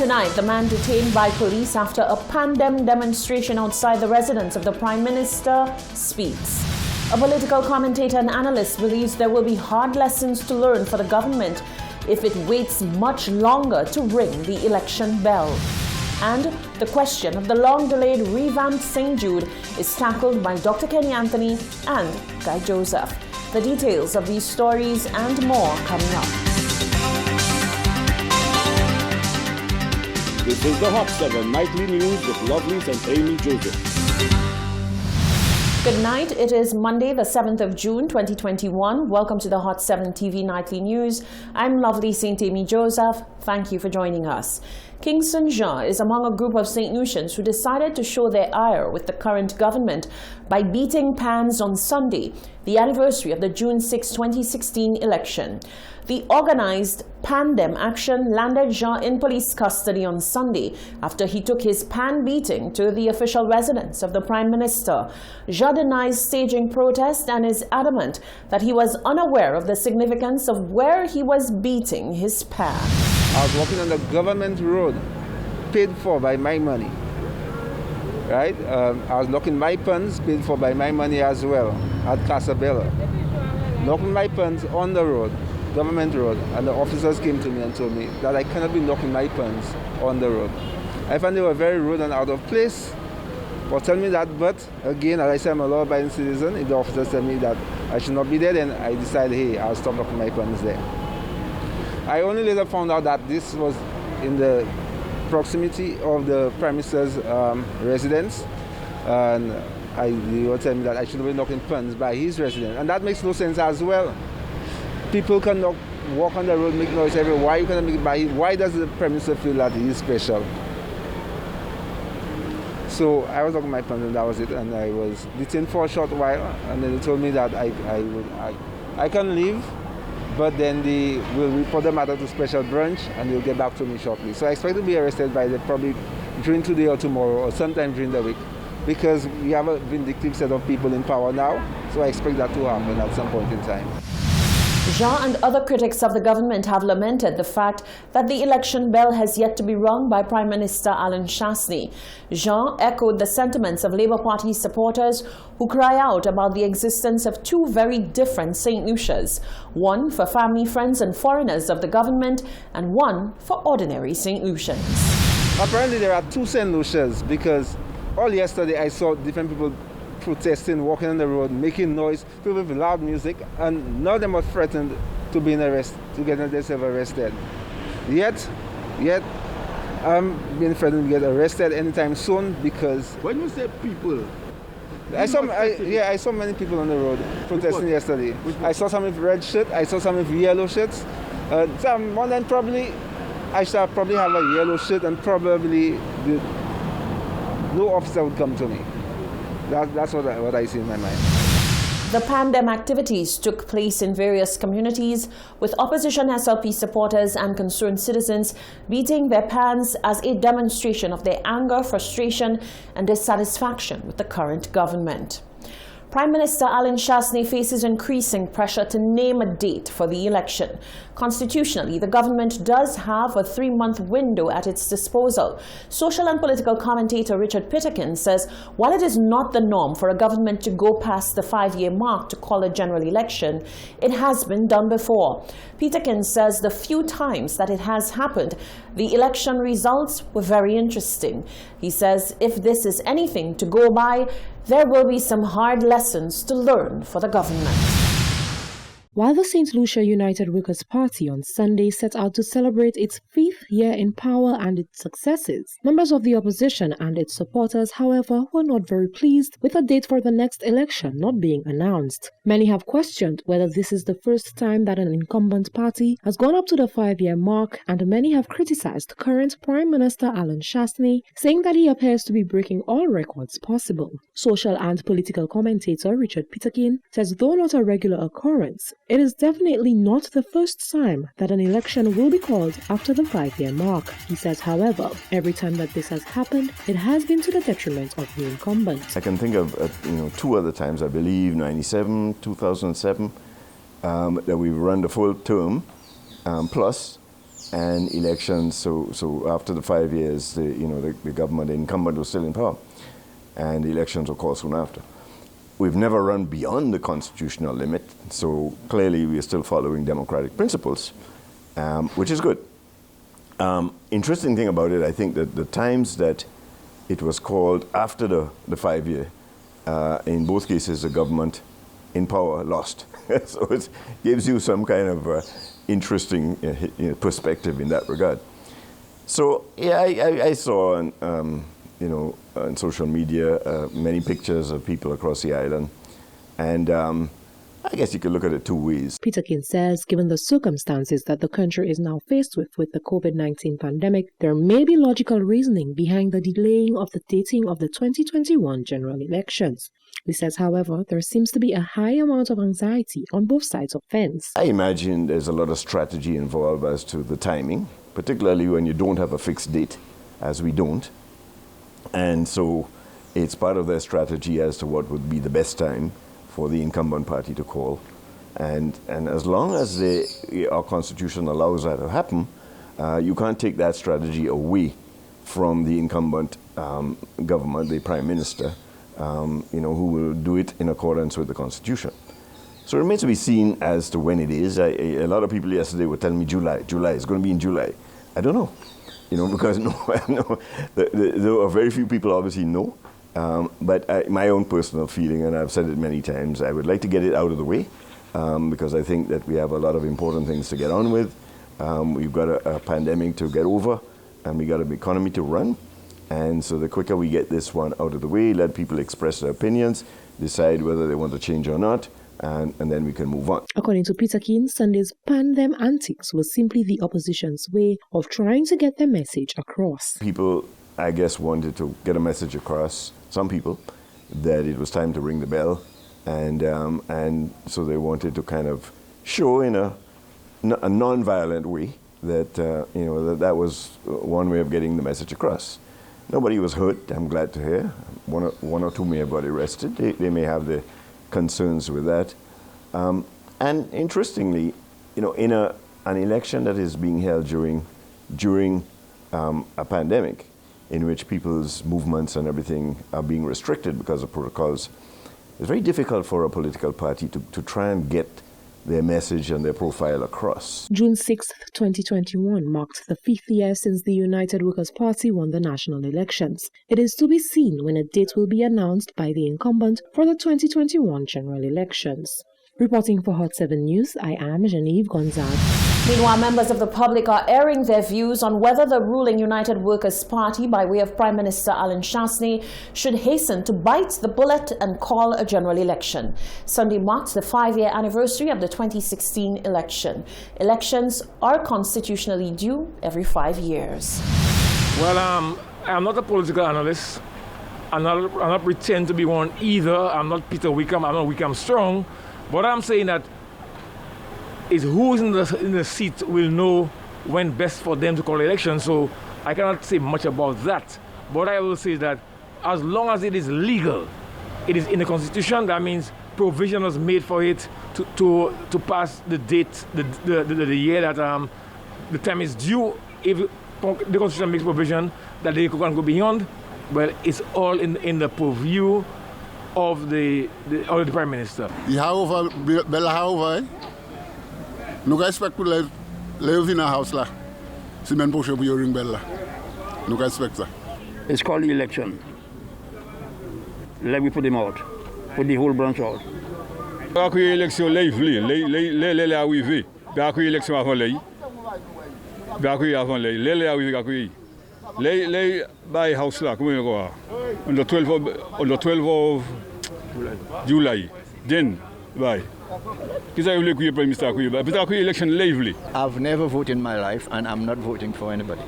Tonight, the man detained by police after a pandem demonstration outside the residence of the Prime Minister speaks. A political commentator and analyst believes there will be hard lessons to learn for the government if it waits much longer to ring the election bell. And the question of the long-delayed revamped St. Jude is tackled by Dr. Kenny Anthony and Guy Joseph. The details of these stories and more coming up. This is the Hot 7 Nightly News with Lovelace and Amy Joseph. Good night. It is Monday, the 7th of June, 2021. Welcome to the Hot 7 TV Nightly News. I'm Lovely St. Amy Joseph. Thank you for joining us. Kingston Jean is among a group of St. Lucians who decided to show their ire with the current government by beating pans on Sunday, the anniversary of the June 6, 2016 election. The organized pandem action landed Jean in police custody on Sunday after he took his pan beating to the official residence of the Prime Minister. Jean denies staging protest and is adamant that he was unaware of the significance of where he was beating his pan. I was walking on the government road, paid for by my money, right? I was locking my pens, paid for by my money as well, at Casabella. Locking my pens on the road, government road, and the officers came to me and told me that I cannot be locking my pens on the road. I found they were very rude and out of place for telling me that, but again, as I said, I'm a law-abiding citizen. If the officers tell me that I should not be there, then I decided, hey, I'll stop locking my pens there. I only later found out that this was in the proximity of the Prime Minister's residence, and they were telling me that I should be knocking pens by his residence, and that makes no sense as well. People cannot walk on the road, make noise everywhere. Why you cannot make it by him? Why does the Prime Minister feel that he is special? So I was knocking my pens, and that was it, and I was detained for a short while, and then they told me that I can leave, but then they will report the matter to special branch and they'll get back to me shortly. So I expect to be arrested by probably during today or tomorrow or sometime during the week, because we have a vindictive set of people in power now, so I expect that to happen at some point in time. Jean and other critics of the government have lamented the fact that the election bell has yet to be rung by Prime Minister Alan Chastanet. Jean echoed the sentiments of Labour Party supporters who cry out about the existence of two very different St. Lucias, one for family, friends and foreigners of the government and one for ordinary St. Lucians. Apparently there are two St. Lucias, because all yesterday I saw different people protesting, walking on the road, making noise, people with loud music, and none of them were threatened to be to get themselves arrested. Yet, I'm being threatened to get arrested anytime soon because... When you say people... I saw many people on the road protesting yesterday. I saw some with red shirts, I saw some with yellow shirts. One then probably, I shall probably have a yellow shirt and probably no officer would come to me. That's what I see in my mind. The pandem activities took place in various communities, with opposition SLP supporters and concerned citizens beating their pans as a demonstration of their anger, frustration and dissatisfaction with the current government. Prime Minister Alan Chastanet faces increasing pressure to name a date for the election. Constitutionally, the government does have a 3-month window at its disposal. Social and political commentator Richard Pitterkin says while it is not the norm for a government to go past the 5-year mark to call a general election, it has been done before. Pitterkin says the few times that it has happened, the election results were very interesting. He says if this is anything to go by, there will be some hard lessons to learn for the government. While the St. Lucia United Workers' Party on Sunday set out to celebrate its 5th year in power and its successes, members of the opposition and its supporters, however, were not very pleased with a date for the next election not being announced. Many have questioned whether this is the first time that an incumbent party has gone up to the 5-year mark, and many have criticized current Prime Minister Alan Chastanet, saying that he appears to be breaking all records possible. Social and political commentator Richard Pitterkin says though not a regular occurrence, it is definitely not the first time that an election will be called after the 5-year mark. He says, however, every time that this has happened, it has been to the detriment of the incumbent. I can think of 2 other times, I believe, 97, 2007, that we've run the full term, plus and elections. So after the 5 years, the government, the incumbent was still in power, and the elections were called soon after. We've never run beyond the constitutional limit, so clearly we are still following democratic principles, which is good. Interesting thing about it, I think that the times that it was called after the 5 year, in both cases the government in power lost. So it gives you some kind of interesting perspective in that regard. So yeah, I saw on social media many pictures of people across the island, and I guess you could look at it two ways. Peter King says, given the circumstances that the country is now faced with the COVID-19 pandemic, there may be logical reasoning behind the delaying of the dating of the 2021 general elections. He says, however, there seems to be a high amount of anxiety on both sides of the fence. I imagine there's a lot of strategy involved as to the timing, particularly when you don't have a fixed date, as we don't. And so it's part of their strategy as to what would be the best time for the incumbent party to call. And as long as our constitution allows that to happen, you can't take that strategy away from the incumbent government, the prime minister, who will do it in accordance with the constitution. So it remains to be seen as to when it is. A lot of people yesterday were telling me July, it's going to be in July. I don't know, because there are very few people obviously know. But my own personal feeling, and I've said it many times, I would like to get it out of the way because I think that we have a lot of important things to get on with. We've got a pandemic to get over, and we got an economy to run. And so the quicker we get this one out of the way, let people express their opinions, decide whether they want to change or not, and then we can move on. According to Peter King, Sunday's Pandem antics was simply the opposition's way of trying to get their message across. People, I guess, wanted to get a message across, some people, that it was time to ring the bell, and so they wanted to kind of show in a non-violent way that that was one way of getting the message across. Nobody was hurt, I'm glad to hear. One or two may have got arrested. They may have their concerns with that. And interestingly, in an election that is being held during a pandemic, in which people's movements and everything are being restricted because of protocols, it's very difficult for a political party to try and get their message and their profile across. June 6, 2021 marked the 5th year since the United Workers' Party won the national elections. It is to be seen when a date will be announced by the incumbent for the 2021 general elections. Reporting for Hot 7 News, I am Genevieve Gonzague. Meanwhile, members of the public are airing their views on whether the ruling United Workers' Party, by way of Prime Minister Alan Chastanet, should hasten to bite the bullet and call a general election. Sunday marks the 5-year anniversary of the 2016 election. Elections are constitutionally due every 5 years. Well, I'm not a political analyst. I'm not pretend to be one either. I'm not Peter Wickham. I'm not Wickham Strong. But I'm saying that is who's in the seat will know when best for them to call elections. So I cannot say much about that. But I will say that as long as it is legal, it is in the Constitution. That means provision was made for it to pass the date, the year that the time is due. If the Constitution makes provision that they can go beyond, well, it's all in the purview of the Prime Minister. Nous respectons les house là. Si même pour ring bell là. Nous respectons ça. It's called the election. Let me put them out. Put the whole branch out. Pas que élection les arrivé. Pas que élection avant les. Pas que avant les arrivé les by house là comment on va. On the 12 of July. Then bye. I've never voted in my life, and I'm not voting for anybody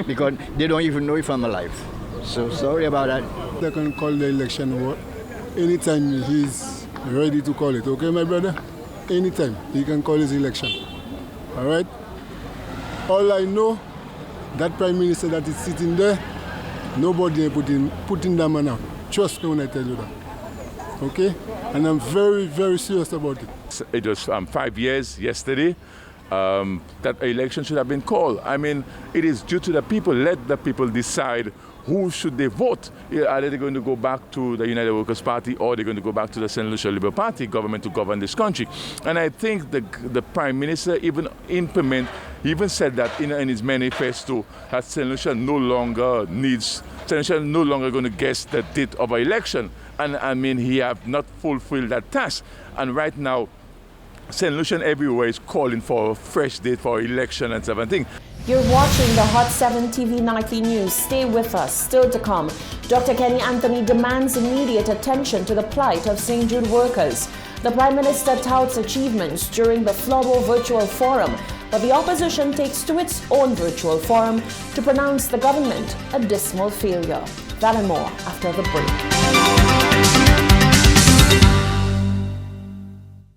because they don't even know if I'm alive. So sorry about that. They can call the election vote anytime he's ready to call it. Okay, my brother? Anytime he can call his election. All right? All I know, that Prime Minister that is sitting there, nobody putting that man out. Trust me when I tell you that. Okay? And I'm very, very serious about it. It was 5 years yesterday, that an election should have been called. I mean, it is due to the people. Let the people decide who should they vote. Are they going to go back to the United Workers' Party, or are they going to go back to the St. Lucia Liberal Party government to govern this country? And I think the Prime Minister even said that in his manifesto that St. Lucia no longer going to guess the date of an election. And I mean, he have not fulfilled that task. And right now, St. Lucian everywhere is calling for a fresh date for election and stuff and things. You're watching the Hot 7 TV Nightly News. Stay with us. Still to come, Dr. Kenny Anthony demands immediate attention to the plight of St. Jude workers. The Prime Minister touts achievements during the FLOBO Virtual Forum, but the opposition takes to its own virtual forum to pronounce the government a dismal failure. That and more after the break.